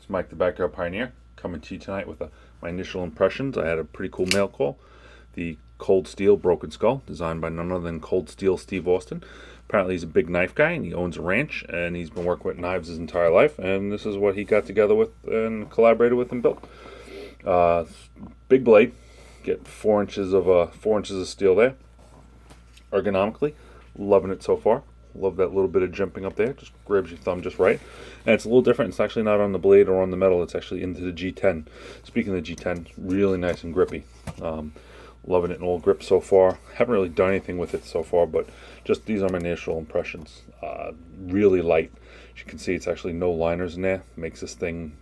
It's Mike the Backyard Pioneer coming to you tonight with my initial impressions. I had a pretty cool mail call. The Cold Steel Broken Skull, designed by none other than Cold Steel Steve Austin. Apparently he's a big knife guy and he owns a ranch and he's been working with knives his entire life, and this is what he got together with and collaborated with and built. Big blade, get 4 inches of steel there. Ergonomically, loving it so far. Love that little bit of jumping up there. Just grabs your thumb just right. And it's a little different. It's actually not on the blade or on the metal. It's actually into the G10. Speaking of the G10, really nice and grippy. Loving it in all grip so far. Haven't really done anything with it so far, but just these are my initial impressions. Really light. As you can see, it's actually no liners in there. Makes this thing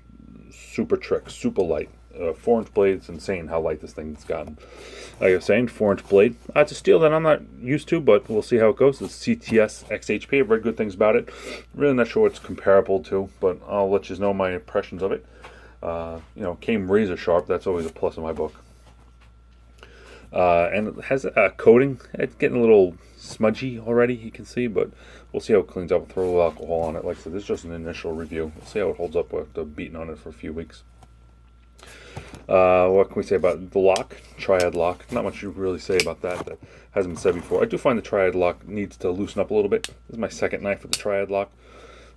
super trick, super light. 4-inch blade, it's insane how light this thing's gotten. Like I was saying, 4-inch blade. It's a steel that I'm not used to, but we'll see how it goes. It's CTS XHP. I've read good things about it. Really not sure what it's comparable to, but I'll let you know my impressions of it. Came razor sharp. That's always a plus in my book. And it has a coating. It's getting a little smudgy already, you can see, but we'll see how it cleans up. We'll throw a little alcohol on it. Like I said, this is just an initial review. We'll see how it holds up after beating on it for a few weeks. What can we say about the lock? Triad lock. Not much you really say about that. That hasn't been said before. I do find the triad lock needs to loosen up a little bit. This is my second knife with the triad lock.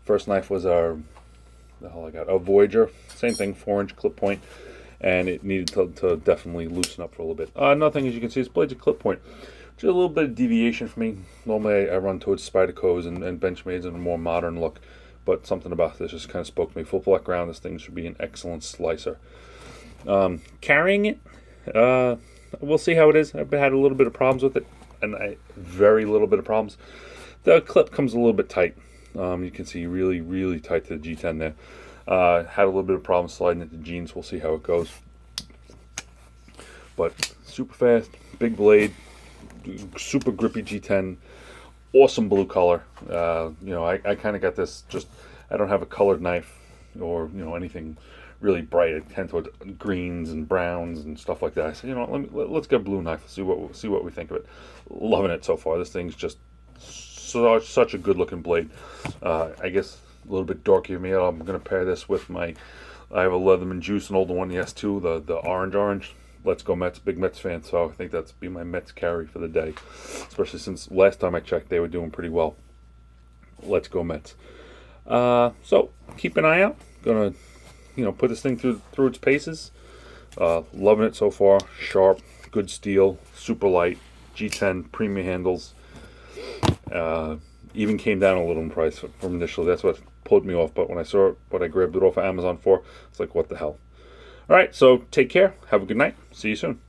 First knife was a Voyager. Same thing, 4-inch clip point, and it needed to definitely loosen up for a little bit. Another thing, as you can see, is blade's a clip point. Just a little bit of deviation for me. Normally I run towards Spydercos and Benchmades and a more modern look, but something about this just kind of spoke to me. Full black ground, this thing should be an excellent slicer. Carrying it, we'll see how it is. I've had a little bit of problems with it, and very little bit of problems. The clip comes a little bit tight. You can see really, really tight to the G10 there. Had a little bit of problems sliding into jeans. We'll see how it goes. But super fast, big blade, super grippy G10, awesome blue color. I kind of got this. I don't have a colored knife or anything really bright. I tend towards greens and browns and stuff like that. I said, let's get a blue knife. See what we think of it. Loving it so far. This thing's just such a good looking blade. I guess a little bit dorky of me. I'm going to pair this with I have a Leatherman Juice, an older one, the S2, the orange. Let's go Mets, big Mets fan. So I think that's be my Mets carry for the day, especially since last time I checked they were doing pretty well. Let's go Mets. So keep an eye out. Gonna put this thing through its paces. Loving it so far. Sharp, good steel, super light, G10, premium handles. Even came down a little in price from initially. That's what pulled me off. But when I saw what I grabbed it off of Amazon for, it's like, what the hell? All right, so take care. Have a good night. See you soon.